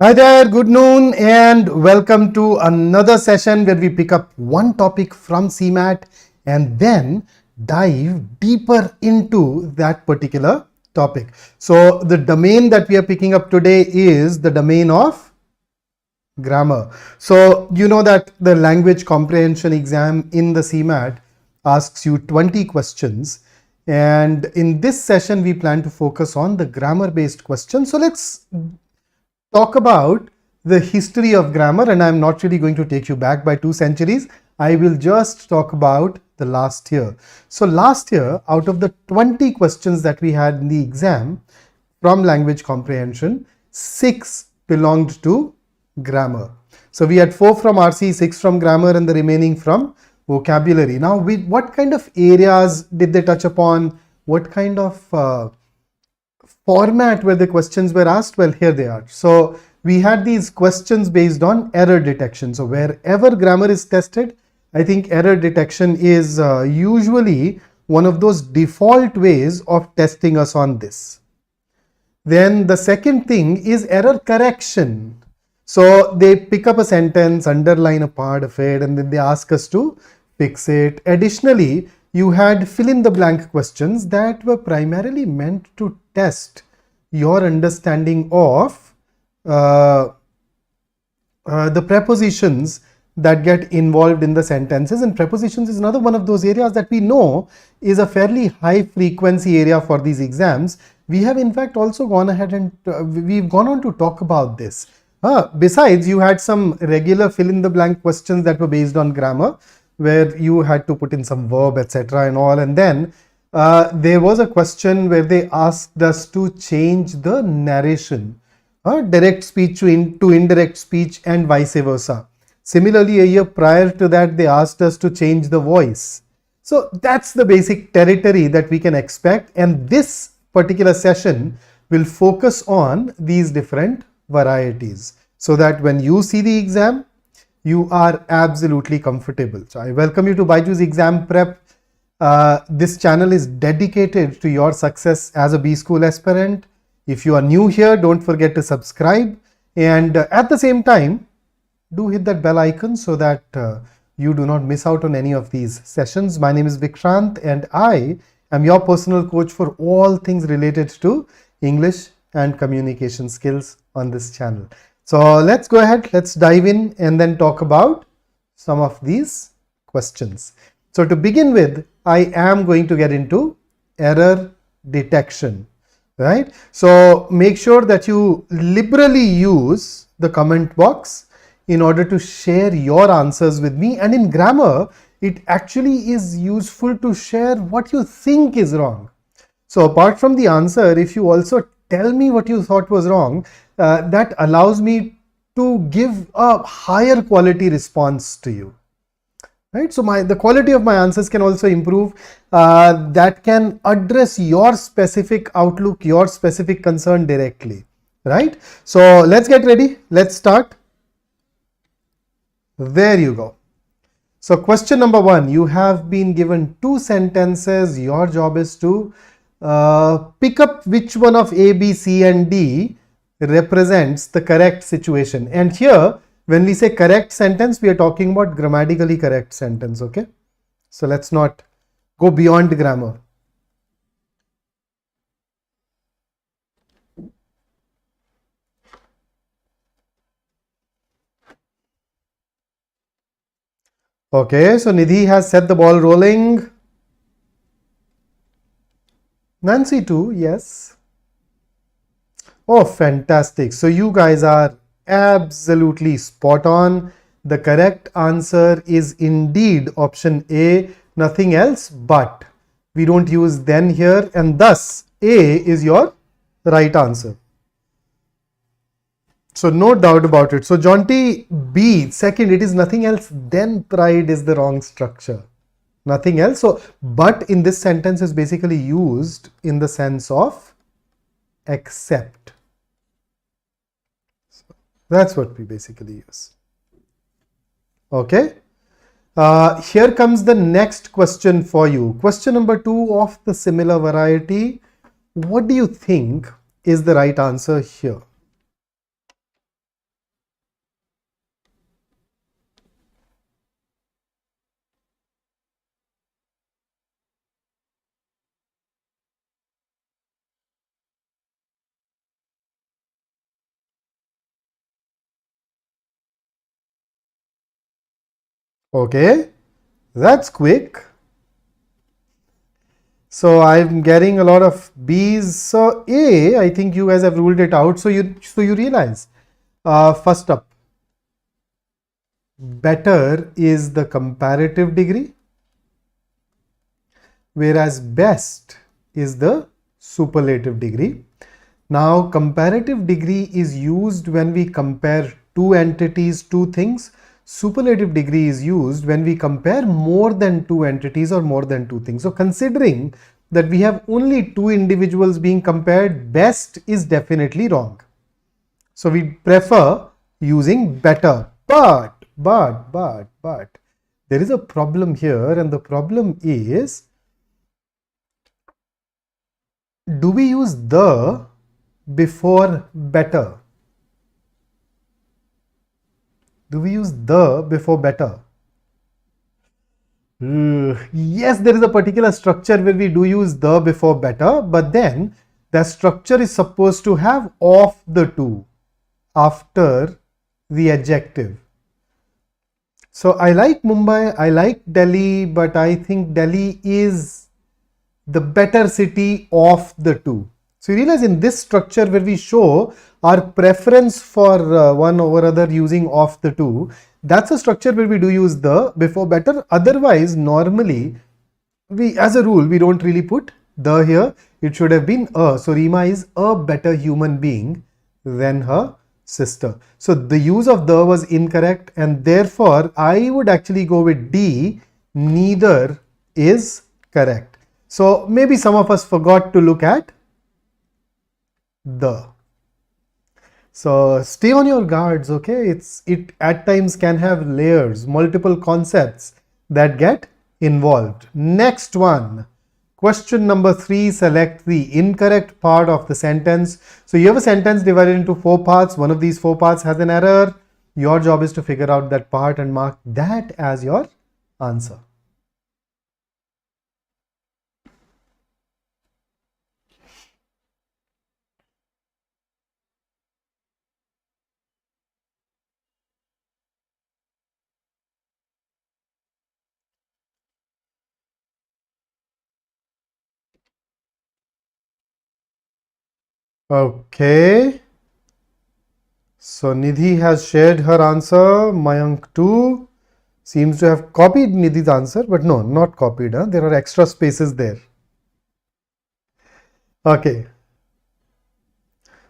Hi there, good noon, and welcome to another session where we pick up one topic from CMAT and then dive deeper into that particular topic. So the domain that we are picking up today is the domain of grammar. So you know that the language comprehension exam in the CMAT asks you 20 questions, and in this session we plan to focus on the grammar based questions. So let's talk about the history of grammar, and I'm not really going to take you back by 2 centuries. I will just talk about the last year. So last year, out of the 20 questions that we had in the exam from language comprehension, 6 belonged to grammar. So we had 4 from RC, 6 from grammar, and the remaining from vocabulary. Now, what kind of areas did they touch upon? What kind of format where the questions were asked? Well, here they are. So we had these questions based on error detection. So wherever grammar is tested, I think error detection is usually one of those default ways of testing us on this. Then the second thing is error correction. So they pick up a sentence, underline a part of it, and then they ask us to fix it. Additionally, you had fill in the blank questions that were primarily meant to test your understanding of the prepositions that get involved in the sentences. And prepositions is another one of those areas that we know is a fairly high frequency area for these exams. We have in fact also gone ahead and we've gone on to talk about this. Besides, you had some regular fill in the blank questions that were based on grammar, where you had to put in some verb, etc. and all. And then there was a question where they asked us to change the narration, direct speech to indirect speech and vice versa. Similarly, a year prior to that, they asked us to change the voice. So that's the basic territory that we can expect. And this particular session will focus on these different varieties so that when you see the exam, you are absolutely comfortable. So I welcome you to BYJU'S Exam Prep. This channel is dedicated to your success as a B School aspirant. If you are new here, don't forget to subscribe. And at the same time, do hit that bell icon so that you do not miss out on any of these sessions. My name is Vikrant and I am your personal coach for all things related to English and communication skills on this channel. So let's go ahead, let's dive in and then talk about some of these questions. So to begin with, I am going to get into error detection, right? So make sure that you liberally use the comment box in order to share your answers with me. And in grammar, it actually is useful to share what you think is wrong. So apart from the answer, if you also tell me what you thought was wrong, that allows me to give a higher quality response to you, right? So the quality of my answers can also improve. That can address your specific outlook, your specific concern directly, right? So let's get ready. Let's start. There you go. So question number 1, you have been given 2 sentences. Your job is to pick up which one of A, B, C and D represents the correct situation. And here, when we say correct sentence, we are talking about grammatically correct sentence, okay? So let's not go beyond grammar. Okay, so Nidhi has set the ball rolling. Nancy too, yes. Oh, fantastic. So you guys are absolutely spot on. The correct answer is indeed option A, nothing else, but we don't use then here, and thus A is your right answer. So no doubt about it. So Jonty, B, second, it is nothing else, then pride is the wrong structure. Nothing else. So, but in this sentence is basically used in the sense of except. So that's what we basically use. Okay. Here comes the next question for you. Question number 2 of the similar variety. What do you think is the right answer here? Okay, that's quick. So I'm getting a lot of B's. So A, I think you guys have ruled it out. So you realize, first up, better is the comparative degree, whereas best is the superlative degree. Now, comparative degree is used when we compare two entities, two things. Superlative degree is used when we compare more than two entities or more than two things. So, considering that we have only two individuals being compared, best is definitely wrong. So, we prefer using better. But, there is a problem here, and the problem is, do we use the before better? Do we use the before better? Yes, there is a particular structure where we do use the before better, but then the structure is supposed to have of the two after the adjective. So I like Mumbai, I like Delhi, but I think Delhi is the better city of the two. So you realize in this structure where we show our preference for one over other using of the two, that's a structure where we do use the before better. Otherwise, normally, we as a rule, we don't really put the here. It should have been a. So Rima is a better human being than her sister. So the use of the was incorrect, and therefore I would actually go with D. Neither is correct. So maybe some of us forgot to look at the. So stay on your guards, okay? It at times can have layers, multiple concepts that get involved. Next one. Question number 3, select the incorrect part of the sentence. So you have a sentence divided into 4 parts. One of these 4 parts has an error. Your job is to figure out that part and mark that as your answer. Okay. So Nidhi has shared her answer. Mayank too seems to have copied Nidhi's answer, but no, not copied. There are extra spaces there. Okay.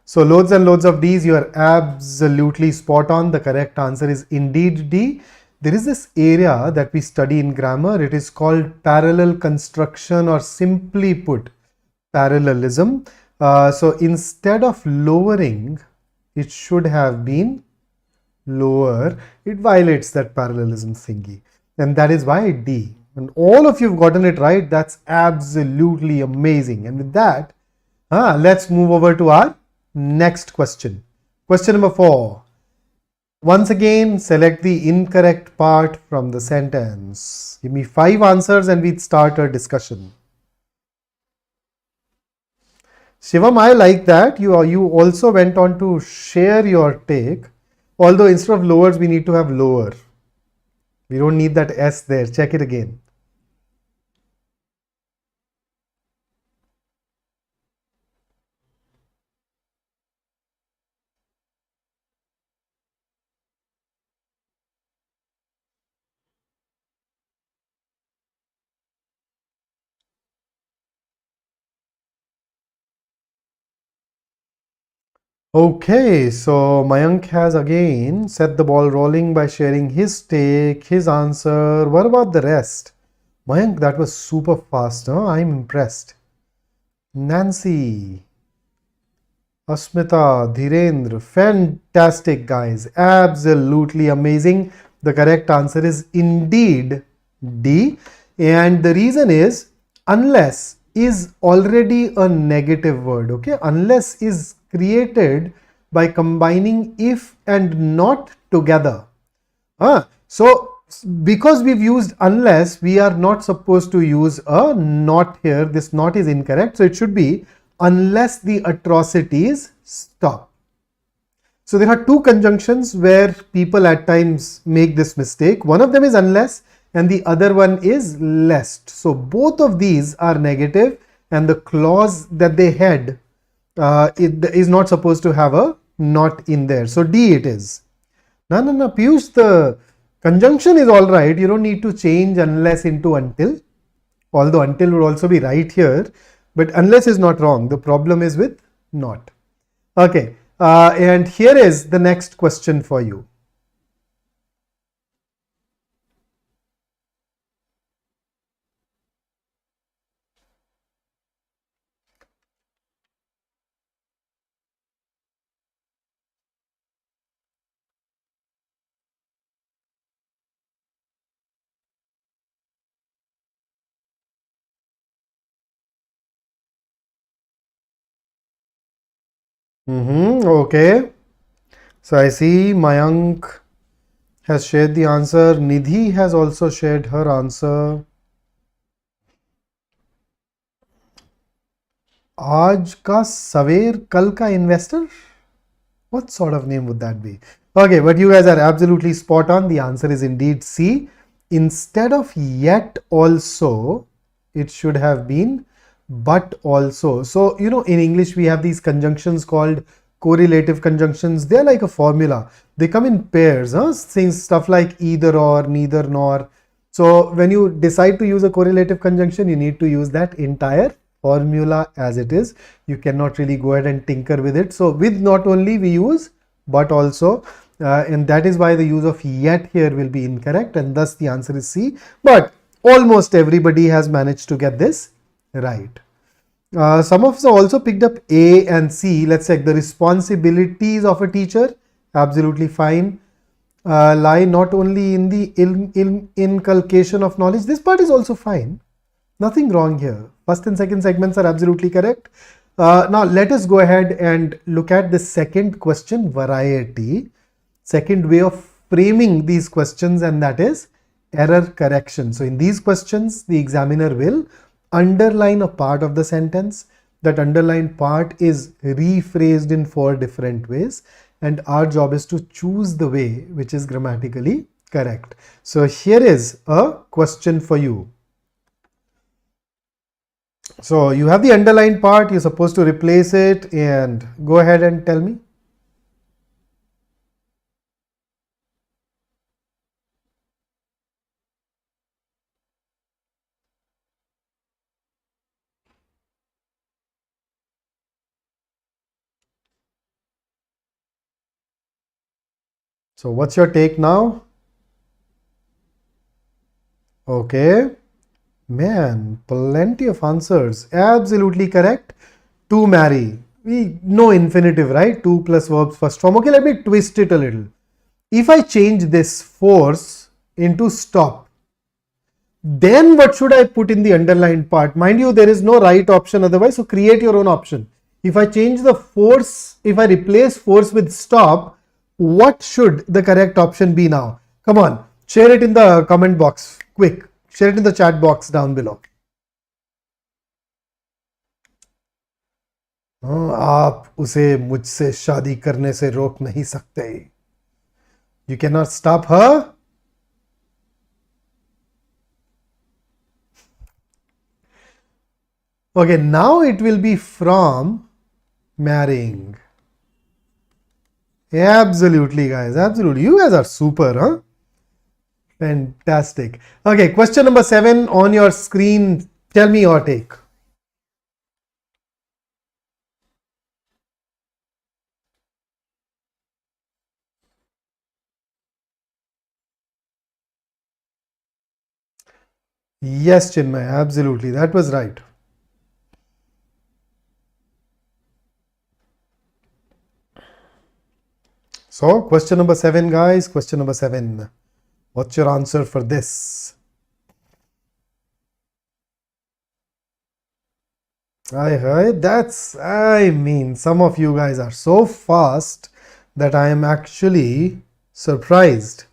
So loads and loads of D's. You are absolutely spot on. The correct answer is indeed D. There is this area that we study in grammar. It is called parallel construction, or simply put, parallelism. So instead of lowering, it should have been lower. It violates that parallelism thingy, and that is why D. And all of you have gotten it right. That's absolutely amazing. And with that, let's move over to our next question. Question number 4. Once again, select the incorrect part from the sentence. Give me 5 answers and we'd start a discussion. Shivam, I like that. You also went on to share your take. Although instead of lowers, we need to have lower. We don't need that S there. Check it again. Okay, so Mayank has again set the ball rolling by sharing his take, his answer. What about the rest? Mayank, that was super fast. Huh? I'm impressed. Nancy, Asmita, Dhirendra, fantastic guys. Absolutely amazing. The correct answer is indeed D. And the reason is, unless is already a negative word. Okay, unless is created by combining if and not together. So because we've used unless, we are not supposed to use a not here. This not is incorrect. So it should be unless the atrocities stop. So there are two conjunctions where people at times make this mistake. One of them is unless and the other one is lest. So both of these are negative and the clause that they had it is not supposed to have a not in there. So D it is. No, Piyush, the conjunction is all right. You don't need to change unless into until. Although until would also be right here. But unless is not wrong. The problem is with not. Okay. And here is the next question for you. Okay. So I see Mayank has shared the answer. Nidhi has also shared her answer. आज का सवेर कल का investor? What sort of name would that be? Okay, but you guys are absolutely spot on. The answer is indeed C. Instead of yet also, it should have been but also. So, you know, in English, we have these conjunctions called correlative conjunctions. They're like a formula. They come in pairs, things, stuff like either or, neither nor. So when you decide to use a correlative conjunction, you need to use that entire formula as it is. You cannot really go ahead and tinker with it. So with not only we use but also, and that is why the use of yet here will be incorrect, and thus the answer is C. But almost everybody has managed to get this right. Some of us also picked up A and C. Let's check the responsibilities of a teacher. Absolutely fine. Lie not only in the inculcation of knowledge. This part is also fine. Nothing wrong here. First and second segments are absolutely correct. Now let us go ahead and look at the second question, variety. Second way of framing these questions, and that is error correction. So in these questions, the examiner will underline a part of the sentence. That underlined part is rephrased in 4 different ways, and our job is to choose the way which is grammatically correct. So here is a question for you. So you have the underlined part, you're supposed to replace it, and go ahead and tell me. So what's your take now? Okay. Man, plenty of answers. Absolutely correct. To marry. We know infinitive, right? To plus verbs first form. Okay, let me twist it a little. If I change this force into stop, then what should I put in the underlined part? Mind you, there is no right option otherwise, so create your own option. If I change the force, if I replace force with stop, what should the correct option be now? Come on, share it in the comment box. Quick, share it in the chat box down below. आप उसे मुझसे शादी करने से रोक नहीं सकते. You cannot stop her. Okay, now it will be from marrying. Absolutely, guys. Absolutely. You guys are super, huh? Fantastic. Okay, question number 7 on your screen. Tell me your take. Yes, Chinmay. Absolutely. That was right. So, question number 7, guys. Question number 7. What's your answer for this? I mean, some of you guys are so fast that I am actually surprised.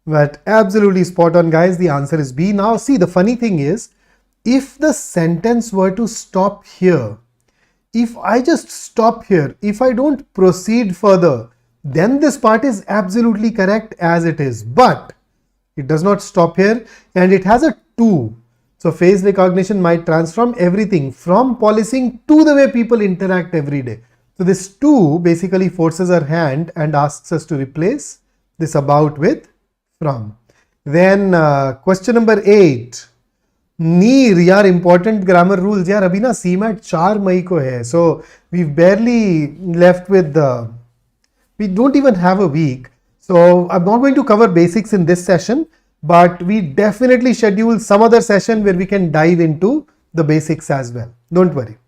But absolutely spot on, guys. The answer is B. Now, see, the funny thing is, if the sentence were to stop here, if I just stop here, if I don't proceed further, then this part is absolutely correct as it is. But it does not stop here, and it has a to. So face recognition might transform everything from policing to the way people interact every day. So this to basically forces our hand and asks us to replace this about with from. Then question number 8. नीर यार important grammar rules यार अभी ना CMAT 4 मई को है, so we've barely left with we don't even have a week, so I'm not going to cover basics in this session, but we definitely schedule some other session where we can dive into the basics as well. Don't worry.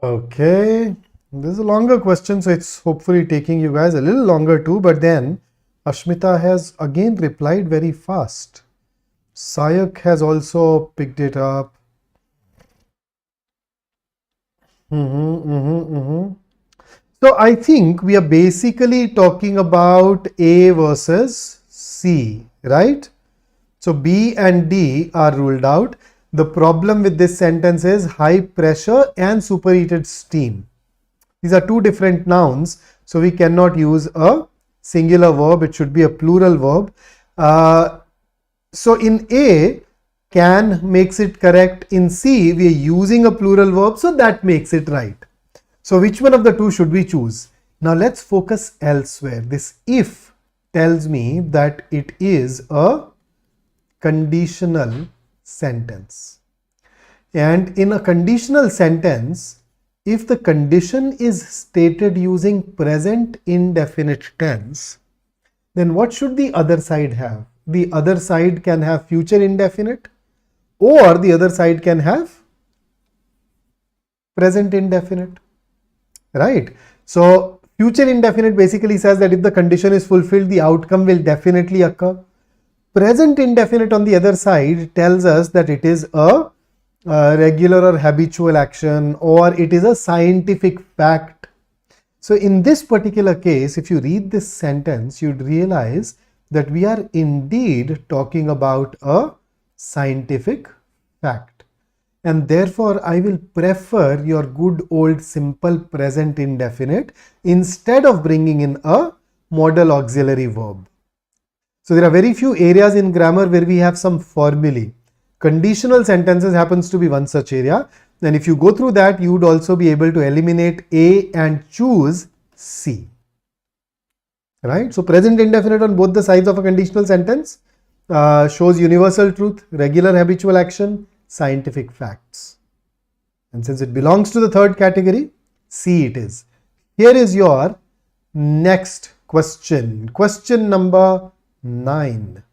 Okay, this is a longer question, so it's hopefully taking you guys a little longer too, but then Ashmita has again replied very fast. Sayak has also picked it up. So I think we are basically talking about A versus C, right? So B and D are ruled out. The problem with this sentence is high pressure and superheated steam. These are two different nouns, so we cannot use a singular verb. It should be a plural verb. So in A, can makes it correct. In C, we are using a plural verb, so that makes it right. So which one of the two should we choose? Now let's focus elsewhere. This if tells me that it is a conditional sentence. And in a conditional sentence, if the condition is stated using present indefinite tense, then what should the other side have? The other side can have future indefinite, or the other side can have present indefinite, right? So future indefinite basically says that if the condition is fulfilled, the outcome will definitely occur. Present indefinite on the other side tells us that it is a regular or habitual action, or it is a scientific fact. So in this particular case, if you read this sentence, you'd realize that we are indeed talking about a scientific fact. And therefore, I will prefer your good old simple present indefinite instead of bringing in a modal auxiliary verb. So there are very few areas in grammar where we have some formulae. Conditional sentences happens to be one such area. And if you go through that, you would also be able to eliminate A and choose C. Right? So present indefinite on both the sides of a conditional sentence shows universal truth, regular habitual action, scientific facts. And since it belongs to the third category, C it is. Here is your next question. Question number 9.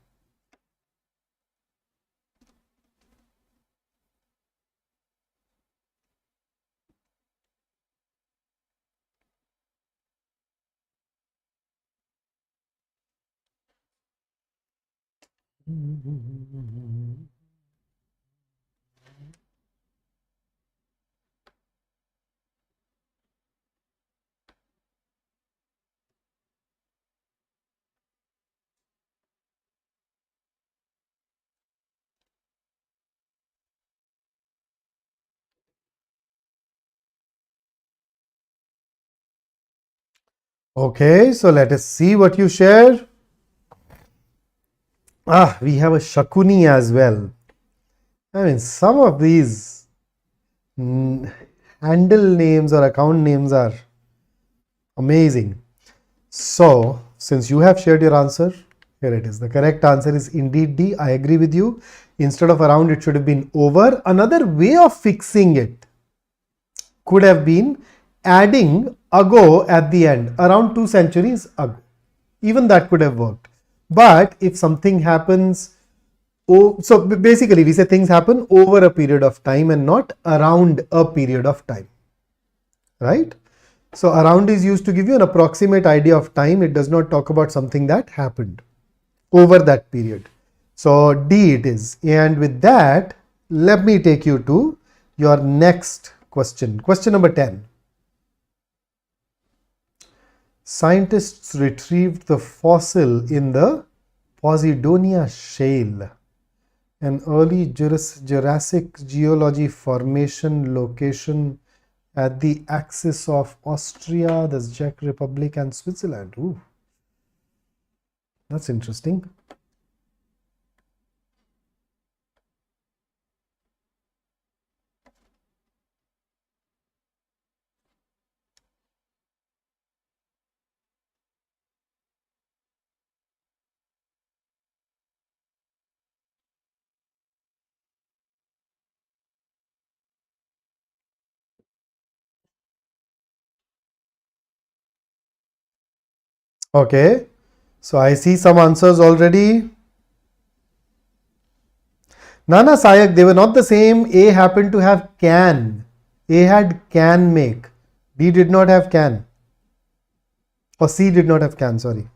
Okay, so let us see what you share. We have a Shakuni as well. I mean, some of these handle names or account names are amazing. So, since you have shared your answer, here it is. The correct answer is indeed D. I agree with you. Instead of around, it should have been over. Another way of fixing it could have been adding ago at the end, around 2 centuries ago. Even that could have worked. But if something happens, so basically we say things happen over a period of time and not around a period of time, right? So around is used to give you an approximate idea of time. It does not talk about something that happened over that period. So D it is. And with that, let me take you to your next question. Question number 10. Scientists retrieved the fossil in the Posidonia shale, an early Jurassic geology formation location at the axis of Austria, the Czech Republic, and Switzerland. Ooh, that's interesting. Okay, so I see some answers already. Nana Sayak, they were not the same. A happened to have can. A had can make. B did not have can. Or C did not have can, sorry.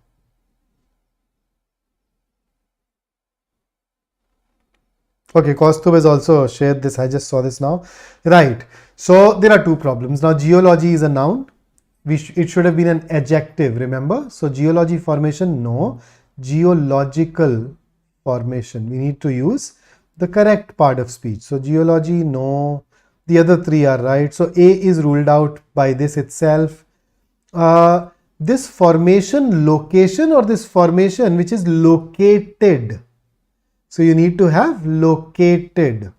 Okay, Kaustubh has also shared this. I just saw this now. Right. So there are two problems. Now, geology is a noun. It should have been an adjective, remember? So, geology formation, no. Geological formation. We need to use the correct part of speech. So, geology, no. The other three are right. So, A is ruled out by this itself. This formation location or this formation which is located. So, you need to have located.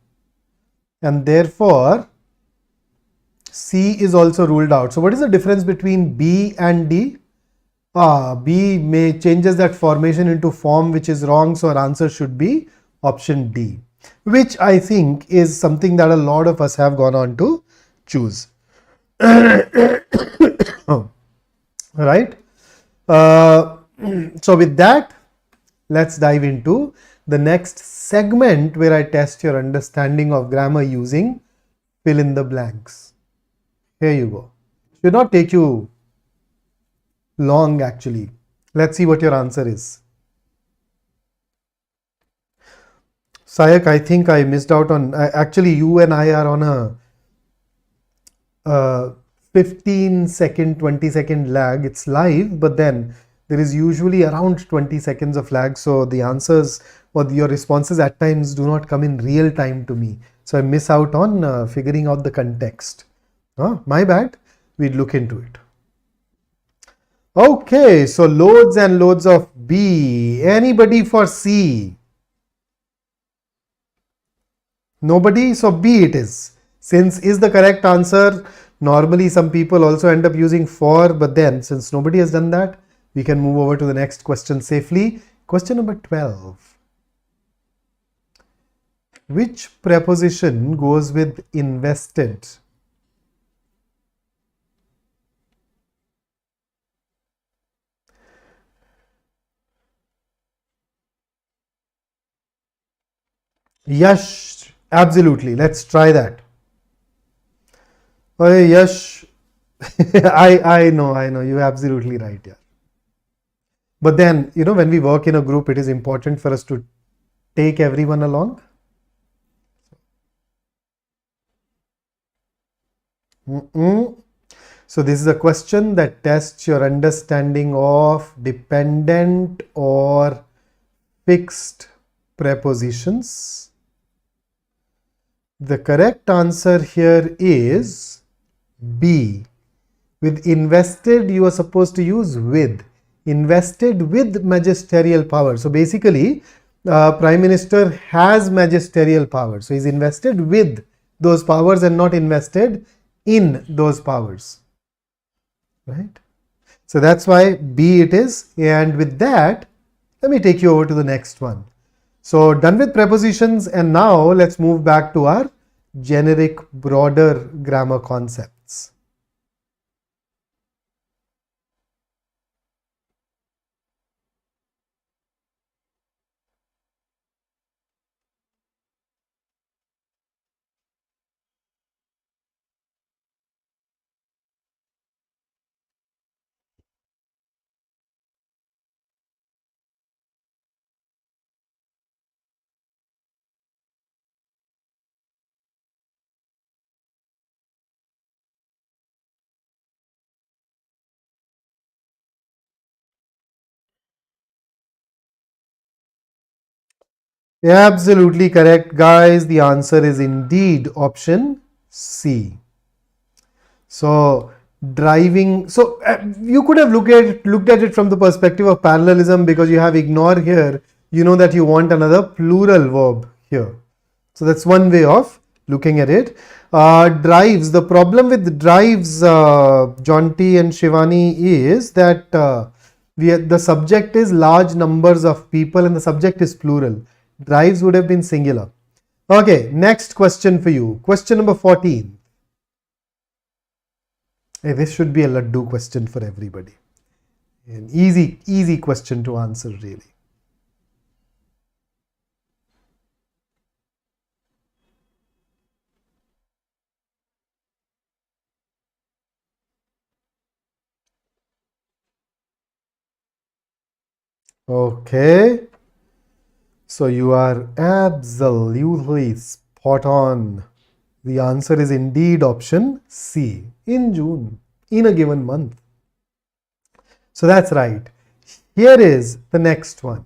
And therefore, C is also ruled out. So what is the difference between B and D? B may changes that formation into form which is wrong. So our answer should be option D, which I think is something that a lot of us have gone on to choose. Right? So with that, let's dive into the next segment where I test your understanding of grammar using fill in the blanks. Here you go. Should not take you long actually. Let's see what your answer is. Sayak, I think I missed out on, actually you and I are on a 15 second, 20 second lag. It's live, but then there is usually around 20 seconds of lag. So the answers or your responses at times do not come in real time to me. So I miss out on figuring out the context. My bad. We'd look into it. Okay, so loads and loads of B. Anybody for C? Nobody? So B it is. Since is the correct answer, normally some people also end up using for, but then since nobody has done that, we can move over to the next question safely. Question number 12. Which preposition goes with invested? Yash, absolutely. Let's try that. Oh, Yash, I know, you're absolutely right. Yeah. But then, when we work in a group, it is important for us to take everyone along. So this is a question that tests your understanding of dependent or fixed prepositions. The correct answer here is B. With invested, you are supposed to use with. Invested with magisterial power. So basically, Prime Minister has magisterial power. So he's invested with those powers and not invested in those powers. Right? So that's why B it is. And with that, let me take you over to the next one. So done with prepositions, and now let's move back to our generic broader grammar concepts. Absolutely correct, guys. The answer is indeed option C. So driving, so you could have looked at it from the perspective of parallelism, because you have ignore here. You know that you want another plural verb here. So that's one way of looking at it. Drives, the problem with drives, Jonty and Shivani, is that the subject is large numbers of people and the subject is plural. Drives would have been singular. Okay, next question for you. Question number 14. Hey, this should be a laddu question for everybody. An easy question to answer, really. Okay. So you are absolutely spot on. The answer is indeed option C, in June, in a given month. So that's right. Here is the next one.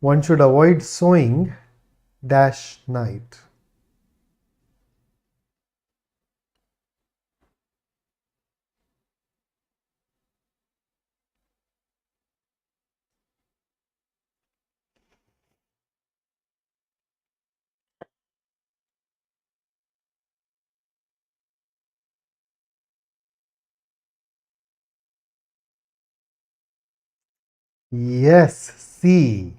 One should avoid sowing dash night. Yes, C.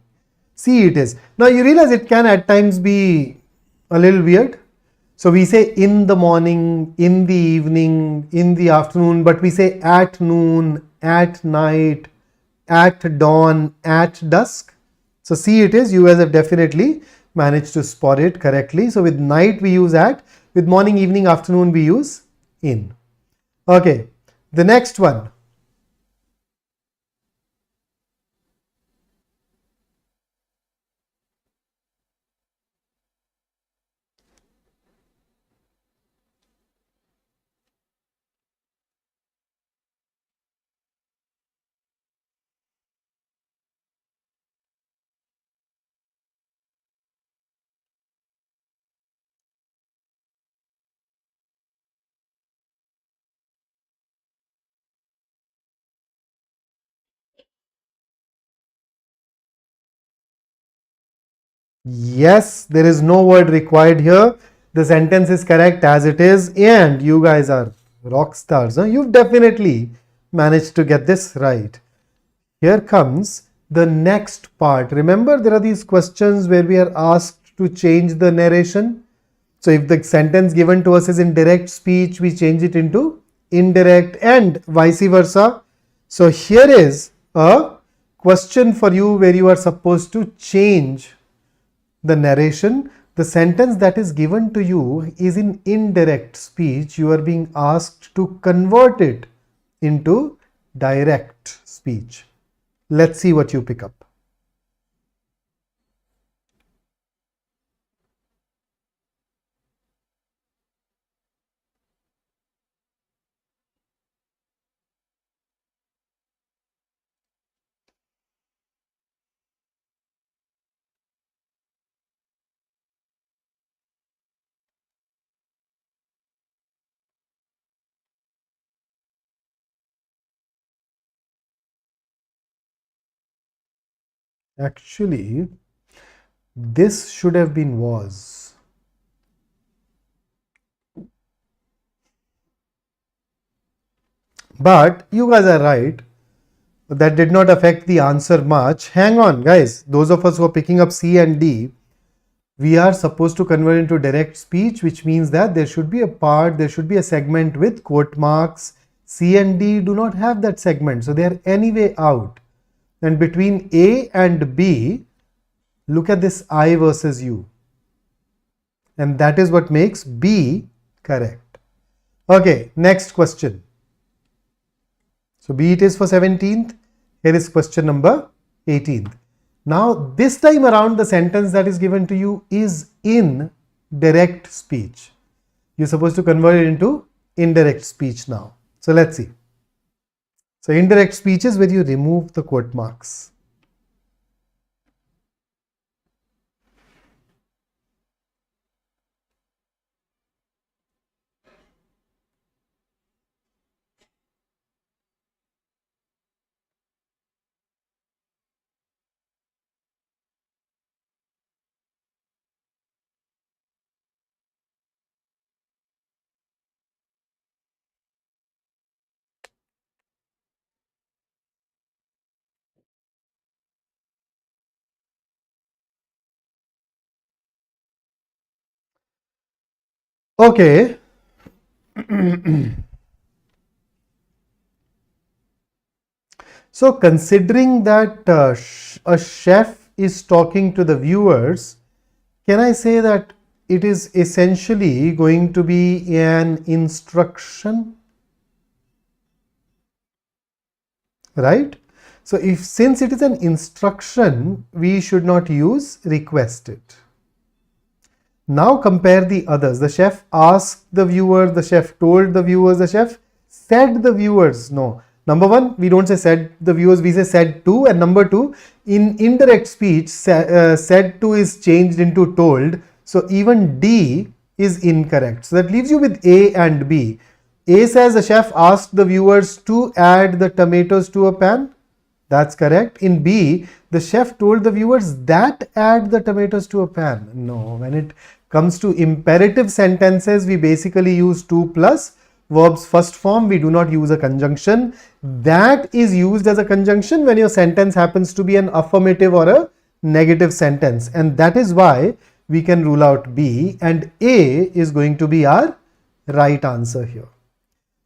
C it is. Now you realize it can at times be a little weird. So we say in the morning, in the evening, in the afternoon, but we say at noon, at night, at dawn, at dusk. So C it is. You guys have definitely managed to spot it correctly. So with night we use at, with morning, evening, afternoon we use in. Okay, the next one. Yes, there is no word required here. The sentence is correct as it is, and you guys are rock stars. Huh? You've definitely managed to get this right. Here comes the next part. Remember, there are these questions where we are asked to change the narration. So if the sentence given to us is in direct speech, we change it into indirect, and vice versa. So here is a question for you where you are supposed to change the narration. The sentence that is given to you is in indirect speech. You are being asked to convert it into direct speech. Let's see what you pick up. Actually, this should have been was. But you guys are right. That did not affect the answer much. Hang on, guys. Those of us who are picking up C and D, we are supposed to convert into direct speech, which means that there should be a part, there should be a segment with quote marks. C and D do not have that segment, so they are anyway out. And between A and B, look at this I versus U. And that is what makes B correct. Okay, next question. So B it is for 17th. Here is question number 18th. Now this time around, the sentence that is given to you is in direct speech. You're supposed to convert it into indirect speech now. So let's see. So indirect speech is where you remove the quote marks. Okay. So considering that a chef is talking to the viewers, can I say that it is essentially going to be an instruction, right? So if since it is an instruction, we should not use requested. Now compare the others. The chef asked the viewer, the chef told the viewers, the chef said the viewers. No. Number one, we don't say said the viewers, we say said to. And number two, in indirect speech, said to is changed into told. So even D is incorrect. So that leaves you with A and B. A says the chef asked the viewers to add the tomatoes to a pan. That's correct. In B, the chef told the viewers that add the tomatoes to a pan. No, when it comes to imperative sentences, we basically use to plus verb's first form. We do not use a conjunction. That is used as a conjunction when your sentence happens to be an affirmative or a negative sentence. And that is why we can rule out B, and A is going to be our right answer here.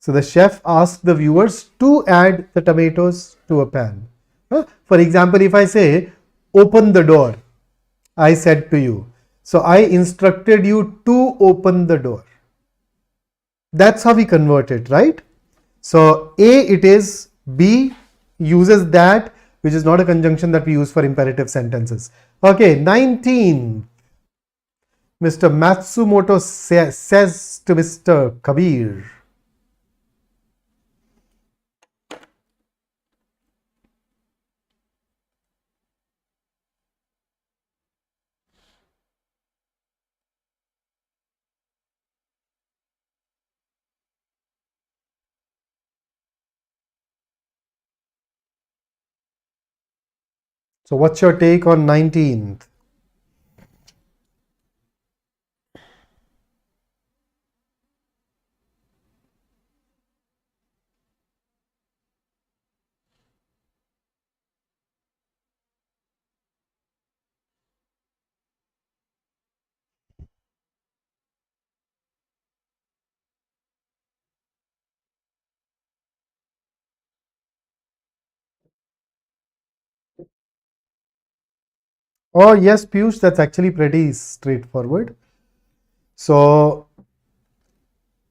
So the chef asked the viewers to add the tomatoes to a pan. For example, if I say, open the door, I said to you. So I instructed you to open the door. That's how we convert it, right? So A it is, B uses that, which is not a conjunction that we use for imperative sentences. Okay, 19. Mr. Matsumoto says to Mr. Kabir. So what's your take on 19th? Oh yes, Piyush, that's actually pretty straightforward. So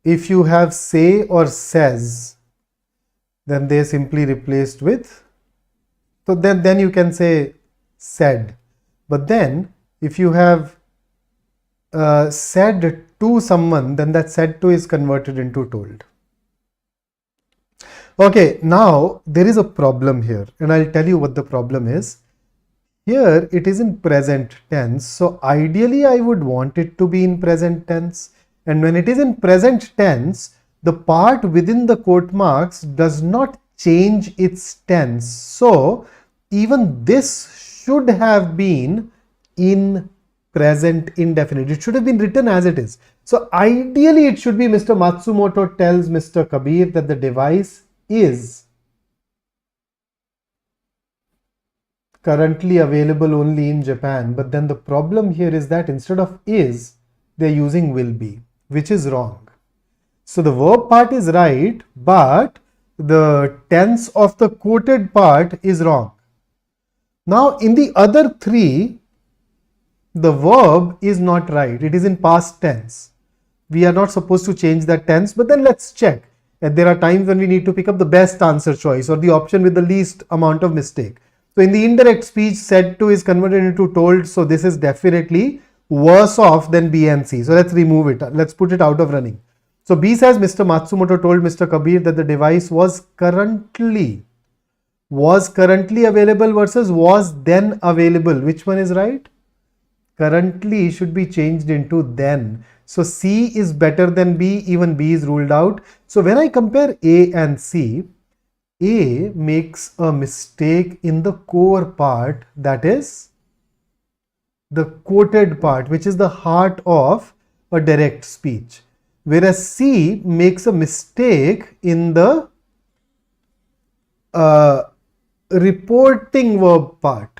if you have say or says, then they simply replaced with, so then you can say said. But then if you have said to someone, then that said to is converted into told. Okay, now there is a problem here, and I'll tell you what the problem is. Here it is in present tense, so ideally I would want it to be in present tense. And when it is in present tense, the part within the quote marks does not change its tense. So even this should have been in present indefinite. It should have been written as it is. So ideally it should be Mr. Matsumoto tells Mr. Kabir that the device is currently available only in Japan. But then the problem here is that instead of is, they're using will be, which is wrong. So the verb part is right, but the tense of the quoted part is wrong. Now in the other three, the verb is not right. It is in past tense. We are not supposed to change that tense, but then let's check. And there are times when we need to pick up the best answer choice or the option with the least amount of mistake. So in the indirect speech, said to is converted into told. So this is definitely worse off than B and C. So let's remove it. Let's put it out of running. So B says Mr. Matsumoto told Mr. Kabir that the device was currently available versus was then available. Which one is right? Currently should be changed into then. So C is better than B, even B is ruled out. So when I compare A and C, A makes a mistake in the core part, that is the quoted part, which is the heart of a direct speech. Whereas C makes a mistake in the reporting verb part.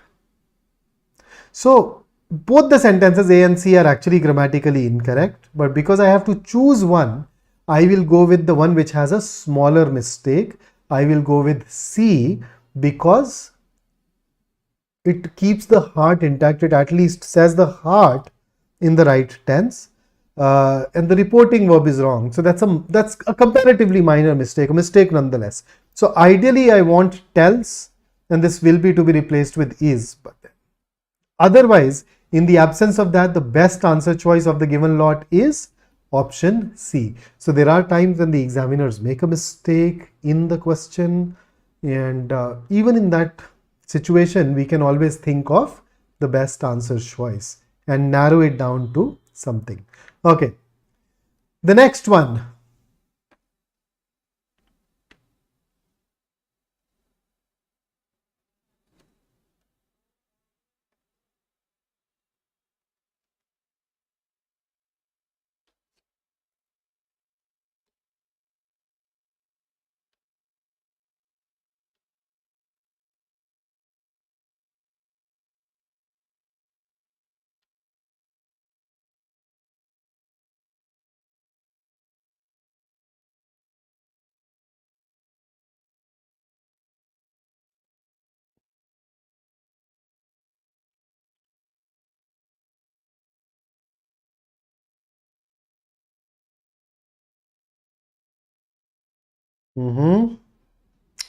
So both the sentences A and C are actually grammatically incorrect, but because I have to choose one, I will go with the one which has a smaller mistake. I will go with C because it keeps the heart intact. It at least says the heart in the right tense, and the reporting verb is wrong. So that's a comparatively minor mistake, a mistake nonetheless. So ideally I want tells, and this will be to be replaced with is. But otherwise, in the absence of that, the best answer choice of the given lot is option C. So there are times when the examiners make a mistake in the question, and even in that situation, we can always think of the best answer choice and narrow it down to something. Okay. The next one.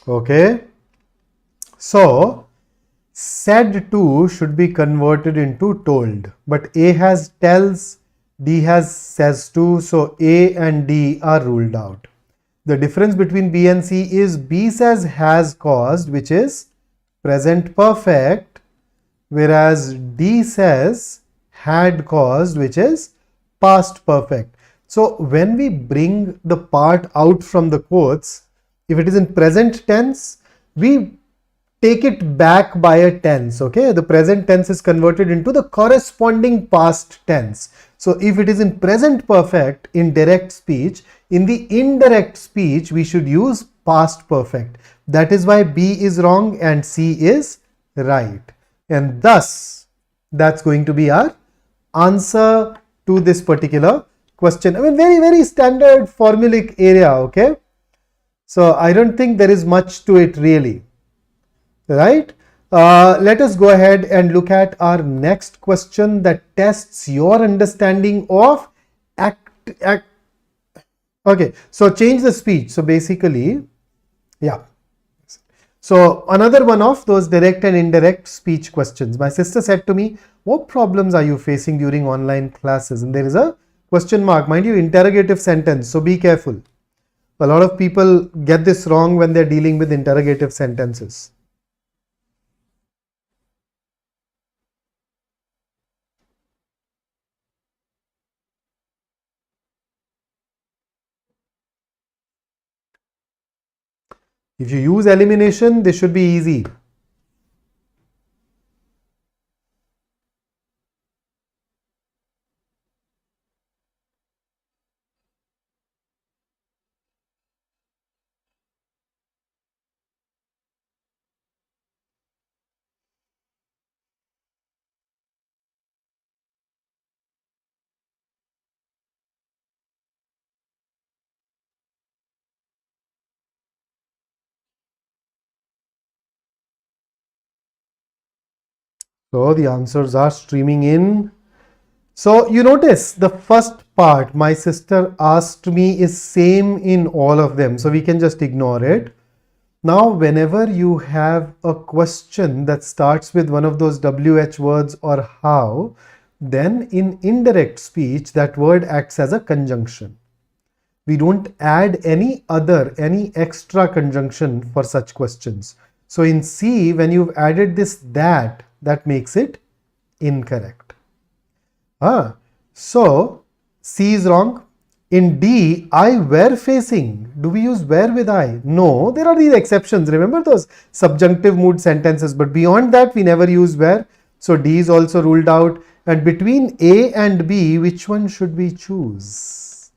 Okay. So said to should be converted into told, but A has tells, D has says to, so A and D are ruled out. The difference between B and C is B says has caused, which is present perfect, whereas D says had caused, which is past perfect. So when we bring the part out from the quotes, if it is in present tense, we take it back by a tense. Okay, the present tense is converted into the corresponding past tense. So if it is in present perfect in direct speech, in the indirect speech we should use past perfect. That is why B is wrong and C is right, and thus that's going to be our answer to this particular question. I mean, very standard formulaic area. Okay, so I don't think there is much to it really, right? Let us go ahead and look at our next question that tests your understanding of okay, so change the speech. So basically, yeah. So another one of those direct and indirect speech questions. My sister said to me, what problems are you facing during online classes? And there is a question mark, mind you, interrogative sentence. So be careful. A lot of people get this wrong when they're dealing with interrogative sentences. If you use elimination, this should be easy. So the answers are streaming in. So you notice the first part my sister asked me is same in all of them. So we can just ignore it. Now, whenever you have a question that starts with one of those WH words or how, then in indirect speech, that word acts as a conjunction. We don't add any extra conjunction for such questions. So in C, when you've added this that makes it incorrect. So C is wrong. In D, I were facing. Do we use were with I? No, there are these exceptions. Remember those subjunctive mood sentences, but beyond that, we never use were. So D is also ruled out. And between A and B, which one should we choose?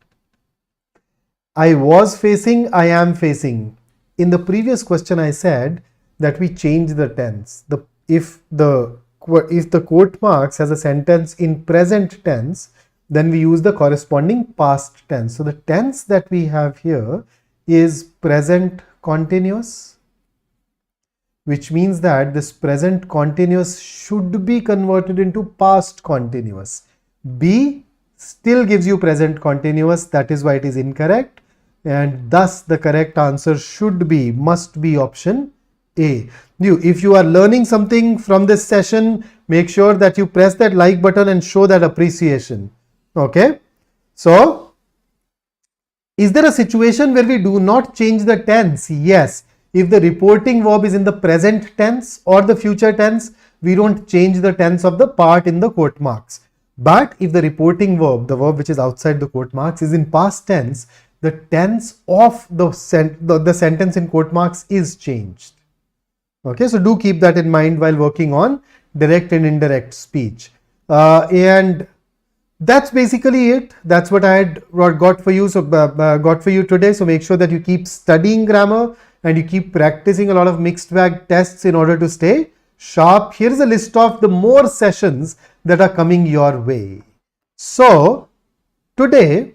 I was facing, I am facing. In the previous question, I said that we change the tense. If the quote marks has a sentence in present tense, then we use the corresponding past tense. So the tense that we have here is present continuous, which means that this present continuous should be converted into past continuous. B still gives you present continuous, that is why it is incorrect, and thus the correct answer must be option A. If you are learning something from this session, make sure that you press that like button and show that appreciation. Okay, so is there a situation where we do not change the tense? Yes. If the reporting verb is in the present tense or the future tense, we don't change the tense of the part in the quote marks. But if the reporting verb, the verb which is outside the quote marks, is in past tense, the tense of the sentence in quote marks is changed. Okay, so do keep that in mind while working on direct and indirect speech. And that's basically it. That's what I had got for you. So got for you today. So make sure that you keep studying grammar and you keep practicing a lot of mixed bag tests in order to stay sharp. Here is a list of the more sessions that are coming your way. So today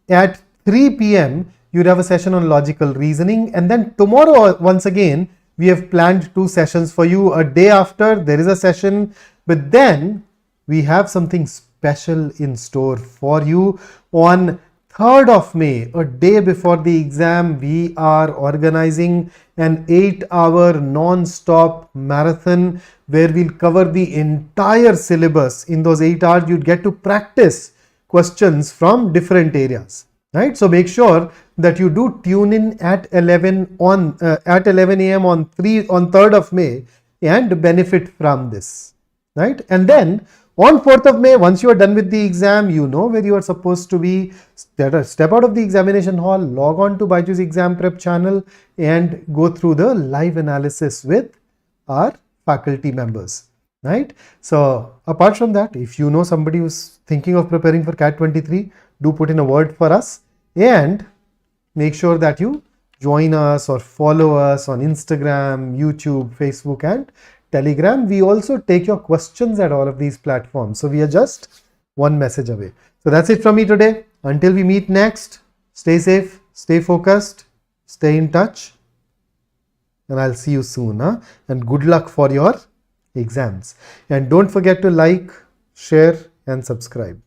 at 3 p.m. you'd have a session on logical reasoning, and then tomorrow once again we have planned 2 sessions for you. A day after there is a session, but then we have something special in store for you. On 3rd of May, a day before the exam, we are organizing an 8-hour non-stop marathon where we'll cover the entire syllabus. In those 8 hours, you'd get to practice questions from different areas. Right? So make sure that you do tune in at 11 a.m. on 3rd of May and benefit from this. Right? And then on 4th of May, once you are done with the exam, you know where you are supposed to be. Step out of the examination hall, log on to BYJU'S Exam Prep channel and go through the live analysis with our faculty members. Right? So apart from that, if you know somebody who's thinking of preparing for CAT 23, do put in a word for us and make sure that you join us or follow us on Instagram, YouTube, Facebook and Telegram. We also take your questions at all of these platforms. So we are just one message away. So that's it from me today. Until we meet next, stay safe, stay focused, stay in touch, and I'll see you soon. And good luck for your exams. And don't forget to like, share and subscribe.